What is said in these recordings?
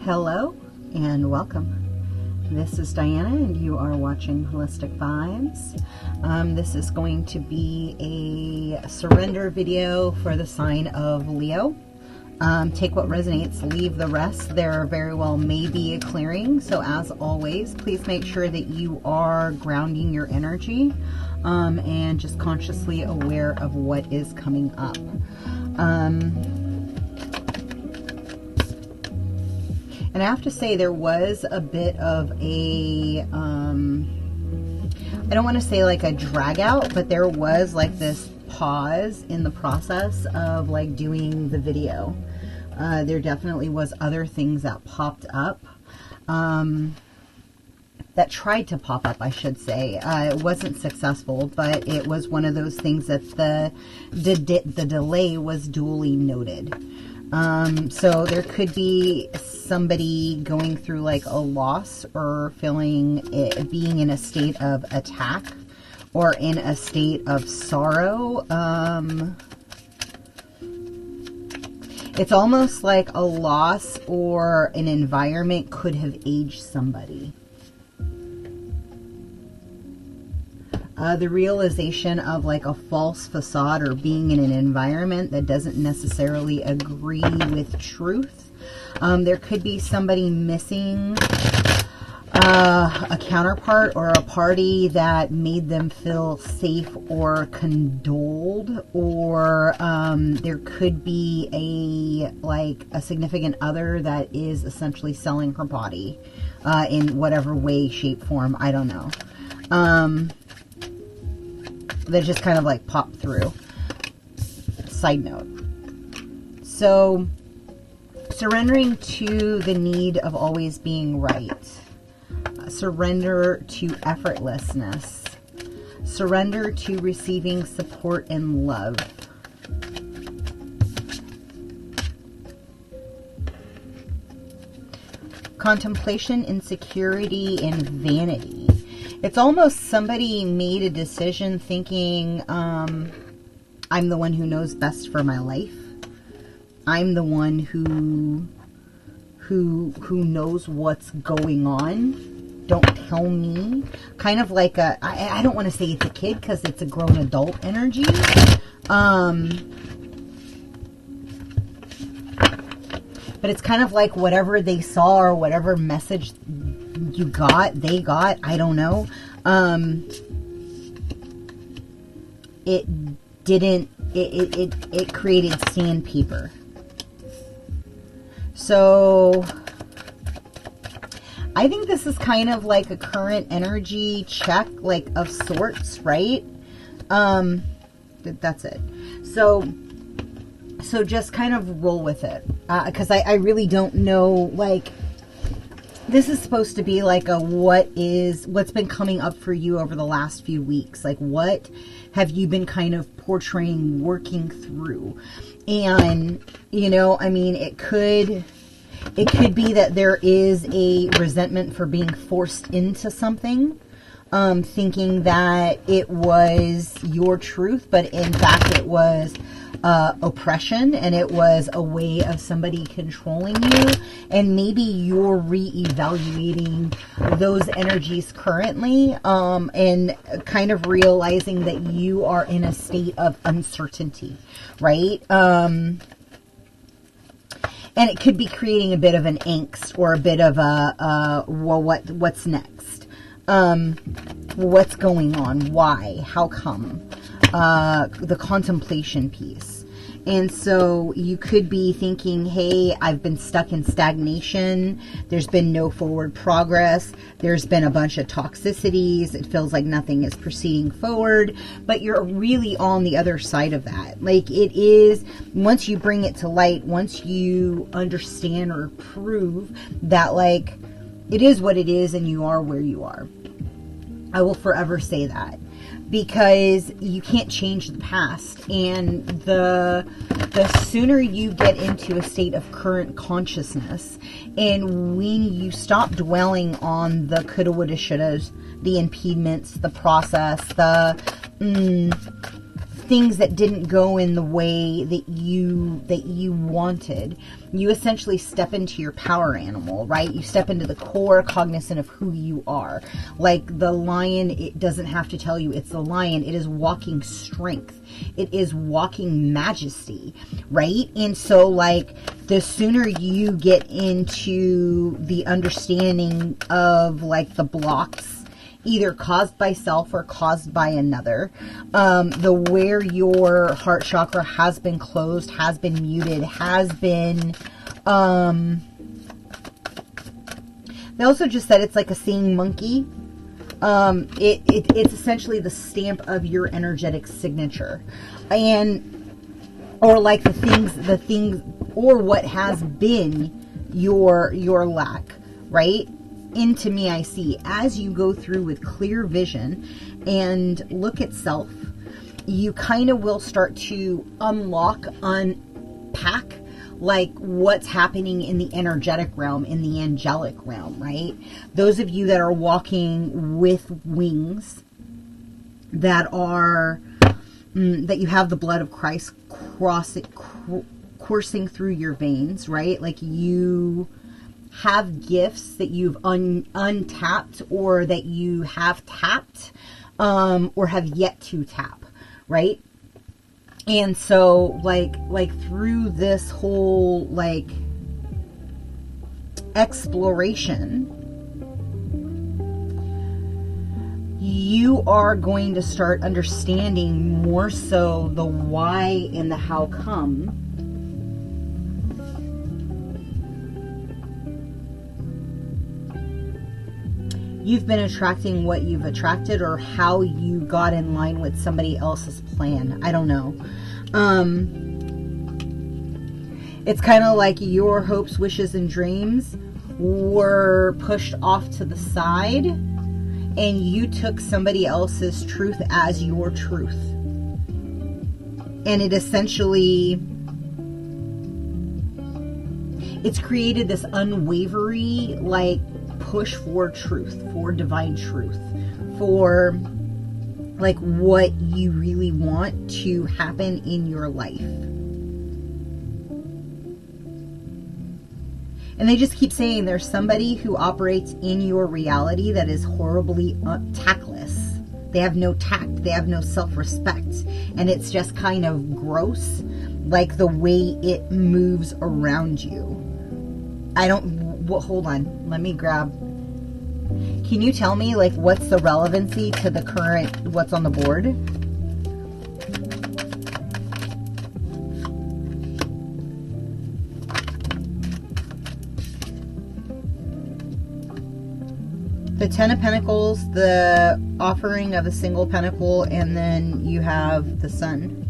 Hello and welcome. This is Diana and you are watching Holistic Vibes. This is going to be a surrender video for the sign of Leo. Take what resonates, leave the rest. There very well may be a clearing. So as always, please make sure that you are grounding your energy and just consciously aware of what is coming up. And I have to say there was a bit of a, I don't want to say like a drag out, but there was like this pause in the process of like doing the video. There definitely was other things that popped up, that tried to pop up, I should say. It wasn't successful, but it was one of those things that the delay was duly noted. So there could be somebody going through like a loss or feeling it, being in a state of attack or in a state of sorrow. It's almost like a loss or an environment could have aged somebody. The realization of like a false facade or being in an environment that doesn't necessarily agree with truth. There could be somebody missing a counterpart or a party that made them feel safe or condoled, or there could be a significant other that is essentially selling her body in whatever way, shape, form. I don't know. That just kind of like popped through. Side note. So, surrendering to the need of always being right. Surrender to effortlessness. Surrender to receiving support and love. Contemplation, insecurity, and vanity. It's almost somebody made a decision thinking, I'm the one who knows best for my life. I'm the one who knows what's going on. Don't tell me. Kind of like I don't want to say it's a kid because it's a grown adult energy. But it's kind of like whatever they saw or whatever message you got, they got, I don't know. It created sandpaper. So I think this is kind of like a current energy check, like of sorts, right? That's it. So just kind of roll with it. Because I really don't know, like, this is supposed to be like a what's been coming up for you over the last few weeks. Like, what have you been kind of portraying, working through? And, you know, I mean, it could be that there is a resentment for being forced into something, thinking that it was your truth, but in fact it was oppression, and it was a way of somebody controlling you, and maybe you're re-evaluating those energies currently, and kind of realizing that you are in a state of uncertainty, right? And it could be creating a bit of an angst or a bit of a well, what's next? What's going on? Why? How come? The contemplation piece. And so you could be thinking, hey, I've been stuck in stagnation. There's been no forward progress. There's been a bunch of toxicities. It feels like nothing is proceeding forward. But you're really on the other side of that. Like, it is, once you bring it to light, once you understand or prove that, like, it is what it is and you are where you are. I will forever say that. Because you can't change the past, and the sooner you get into a state of current consciousness, and when you stop dwelling on the coulda, woulda, shouldas, the impediments, the process, things that didn't go in the way that you wanted, you essentially step into your power animal, right? You step into the core cognizant of who you are. Like the lion, it doesn't have to tell you it's the lion. It is walking strength. It is walking majesty, right? And so like the sooner you get into the understanding of like the blocks, either caused by self or caused by another, where your heart chakra has been closed, has been muted, has been, they also just said it's like a seeing monkey. It's essentially the stamp of your energetic signature, or like the things, or what has been your lack, right? Into me I see. As you go through with clear vision and look at self, you kind of will start to unpack like what's happening in the energetic realm, in the angelic realm, right? Those of you that are walking with wings, that you have the blood of Christ coursing through your veins, right? Like you have gifts that you've untapped, or that you have tapped, or have yet to tap, right? And so like through this whole like exploration, you are going to start understanding more so the why and the how come. You've been attracting what you've attracted, or how you got in line with somebody else's plan. I don't know. It's kind of like your hopes, wishes, and dreams were pushed off to the side, and you took somebody else's truth as your truth. And it essentially, it's created this unwavering, like, push for truth, for divine truth, for like what you really want to happen in your life. And they just keep saying there's somebody who operates in your reality that is horribly tactless. They have no tact, they have no self-respect, and it's just kind of gross, like the way it moves around you. Hold on, let me grab. Can you tell me, like, what's the relevancy to the current, what's on the board? The Ten of Pentacles, the offering of a single pentacle, and then you have the Sun.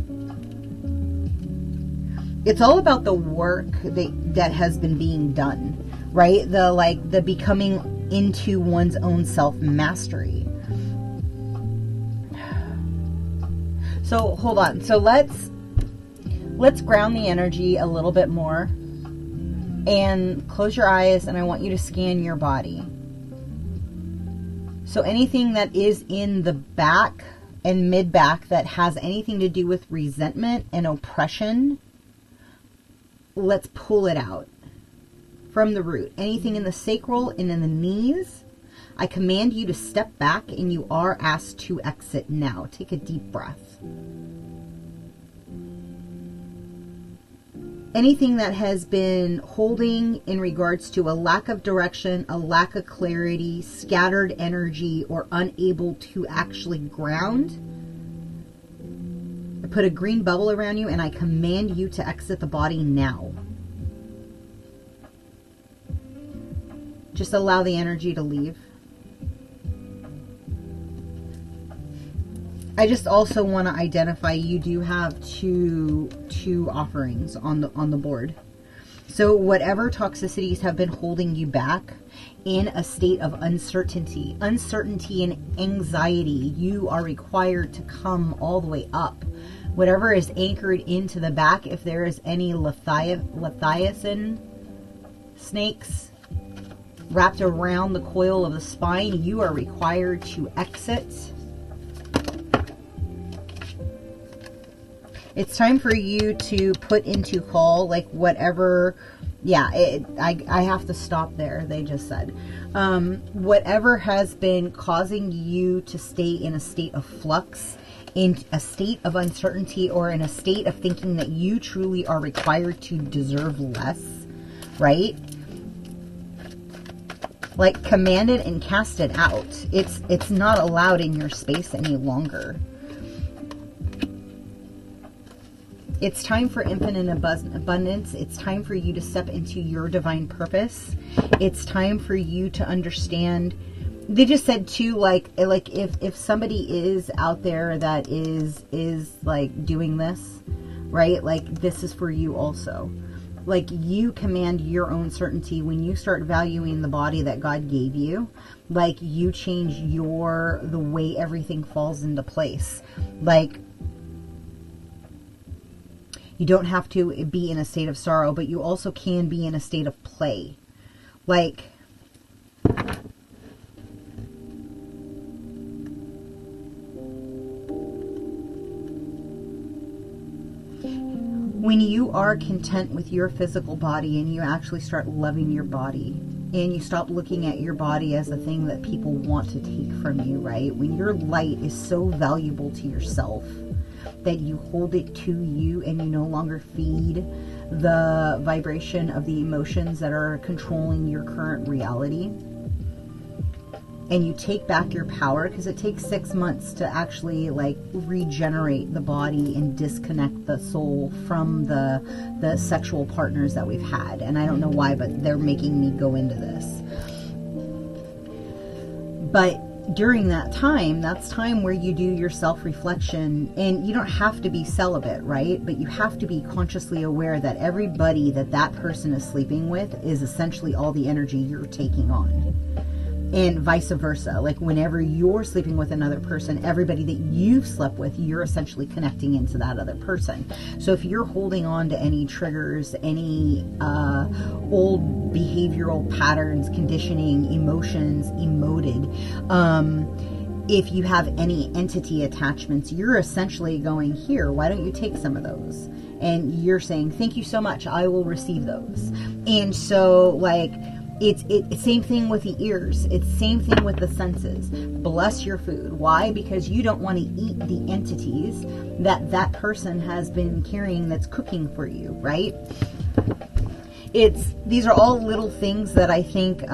It's all about the work that has been being done, right? The becoming into one's own self-mastery. So hold on. So let's ground the energy a little bit more, and close your eyes, and I want you to scan your body. So anything that is in the back and mid-back that has anything to do with resentment and oppression, let's pull it out from the root. Anything in the sacral and in the knees, I command you to step back, and you are asked to exit now. Take a deep breath. Anything that has been holding in regards to a lack of direction, a lack of clarity, scattered energy, or unable to actually ground, I put a green bubble around you, and I command you to exit the body now. Just allow the energy to leave. I just also want to identify you do have two offerings on the board. So whatever toxicities have been holding you back in a state of uncertainty and anxiety, you are required to come all the way up. Whatever is anchored into the back, if there is any Leviathan snakes wrapped around the coil of the spine, you are required to exit. It's time for you to put into call, like, whatever. Yeah, I have to stop there, they just said. Whatever has been causing you to stay in a state of flux, in a state of uncertainty, or in a state of thinking that you truly are required to deserve less, right? Like, command it and cast it out. It's not allowed in your space any longer. It's time for infinite abundance. It's time for you to step into your divine purpose. It's time for you to understand. They just said too, like if somebody is out there that is like doing this, right? Like, this is for you also. Like, you command your own certainty when you start valuing the body that God gave you. Like, you change the way everything falls into place. Like, you don't have to be in a state of sorrow, but you also can be in a state of play. Like, when you are content with your physical body and you actually start loving your body, and you stop looking at your body as a thing that people want to take from you, right? When your light is so valuable to yourself that you hold it to you and you no longer feed the vibration of the emotions that are controlling your current reality, and you take back your power, because it takes 6 months to actually like regenerate the body and disconnect the soul from the sexual partners that we've had. And I don't know why, but they're making me go into this. But during that time, that's time where you do your self-reflection, and you don't have to be celibate, right? But you have to be consciously aware that everybody that person is sleeping with is essentially all the energy you're taking on. And vice versa. Like, whenever you're sleeping with another person, everybody that you've slept with, you're essentially connecting into that other person. So if you're holding on to any triggers, any old behavioral patterns, conditioning, emotions, emoted, if you have any entity attachments, you're essentially going, here, why don't you take some of those? And you're saying, thank you so much, I will receive those. And so, like, it's same thing with the ears. It's same thing with the senses. Bless your food. Why? Because you don't want to eat the entities that person has been carrying that's cooking for you, right? These are all little things that I think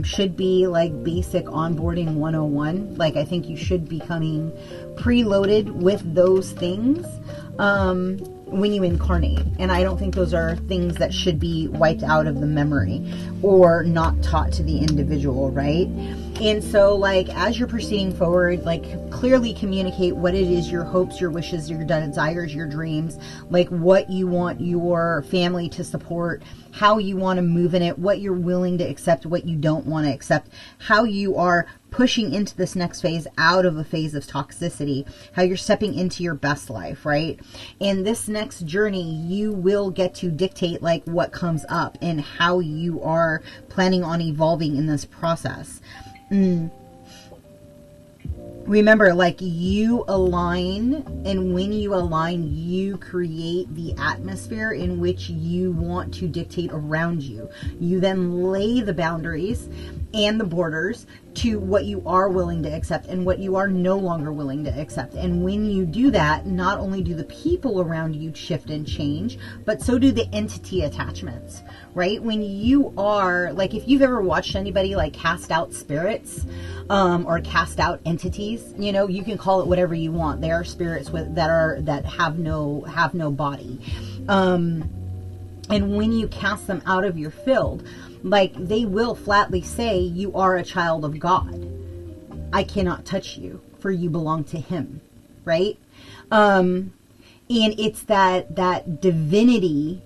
should be like basic onboarding 101. Like, I think you should be coming preloaded with those things when you incarnate. And I don't think those are things that should be wiped out of the memory or not taught to the individual, right? And so, like, as you're proceeding forward, like, clearly communicate what it is, your hopes, your wishes, your desires, your dreams, like what you want your family to support, how you want to move in it, what you're willing to accept, what you don't want to accept, how you are pushing into this next phase out of a phase of toxicity, how you're stepping into your best life, right? And this next journey, you will get to dictate like what comes up and how you are planning on evolving in this process. Remember, like, you align, and when you align, you create the atmosphere in which you want to dictate around you. You then lay the boundaries and the borders to what you are willing to accept and what you are no longer willing to accept. And when you do that, not only do the people around you shift and change, but so do the entity attachments, right? When you are, like, if you've ever watched anybody like cast out spirits or cast out entities, you know, you can call it whatever you want. There are spirits that have no body. And when you cast them out of your field, like, they will flatly say, you are a child of God. I cannot touch you, for you belong to Him, right? And it's that divinity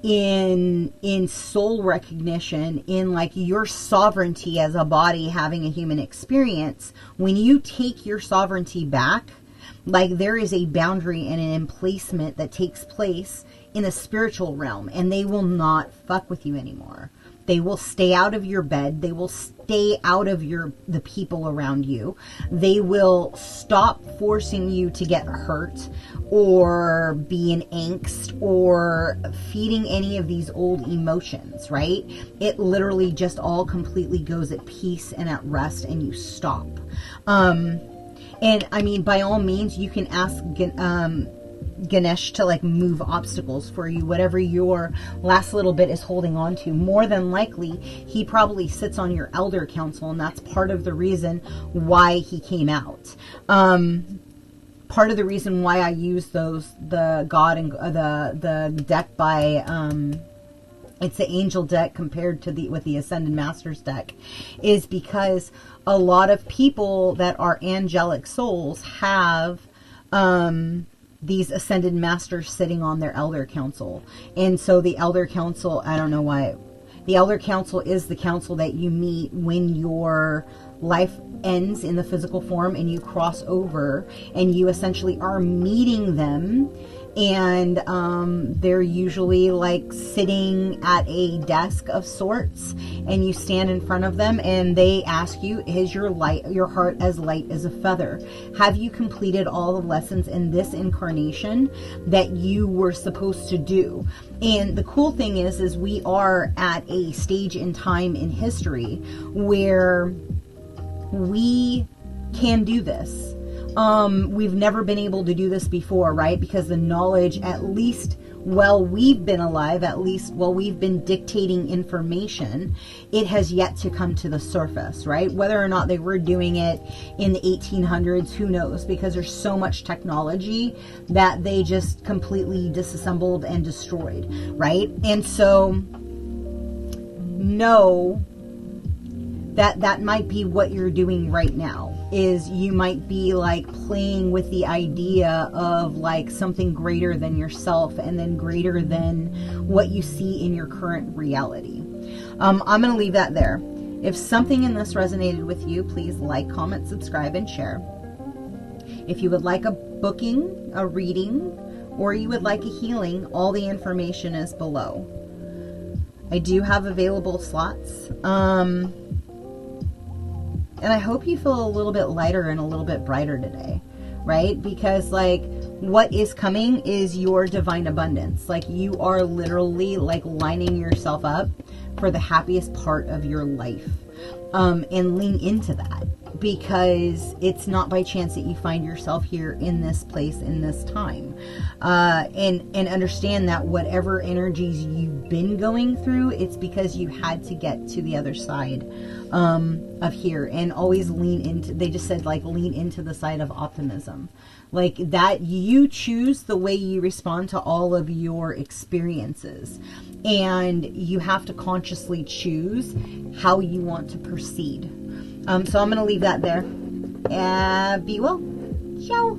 in soul recognition, in like your sovereignty as a body having a human experience. When you take your sovereignty back, like, there is a boundary and an emplacement that takes place in a spiritual realm, and they will not fuck with you anymore. They will stay out of your bed. They will stay out of the people around you. They will stop forcing you to get hurt or be in angst or feeding any of these old emotions, right? It literally just all completely goes at peace and at rest, and you stop. And I mean, by all means, you can ask Ganesh to like move obstacles for you, whatever your last little bit is holding on to. More than likely, he probably sits on your elder council, and that's part of the reason why he came out. Part of the reason why I use the God and the deck by it's the angel deck compared to with the Ascended Masters deck, is because a lot of people that are angelic souls have these Ascended Masters sitting on their Elder Council. And so the Elder Council, I don't know why, the Elder Council is the council that you meet when your life ends in the physical form and you cross over, and you essentially are meeting them. And they're usually like sitting at a desk of sorts, and you stand in front of them and they ask you, is your heart as light as a feather? Have you completed all the lessons in this incarnation that you were supposed to do? And the cool thing is we are at a stage in time in history where we can do this. We've never been able to do this before, right? Because the knowledge, at least while we've been alive, at least while we've been dictating information, it has yet to come to the surface, right? Whether or not they were doing it in the 1800s, who knows? Because there's so much technology that they just completely disassembled and destroyed, right? And so, know that might be what you're doing right now. Is you might be like playing with the idea of like something greater than yourself, and then greater than what you see in your current reality. I'm going to leave that there. If something in this resonated with you, please like, comment, subscribe, and share. If you would like a booking, a reading, or you would like a healing, all the information is below. I do have available slots. And I hope you feel a little bit lighter and a little bit brighter today, right? Because like what is coming is your divine abundance. Like you are literally like lining yourself up for the happiest part of your life. And lean into that, because it's not by chance that you find yourself here in this place, in this time. And understand that whatever energies you've been going through, it's because you had to get to the other side of here. And always lean into, they just said like lean into the side of optimism. Like that you choose the way you respond to all of your experiences. And you have to consciously choose how you want to proceed. So I'm going to leave that there. Be well. Ciao.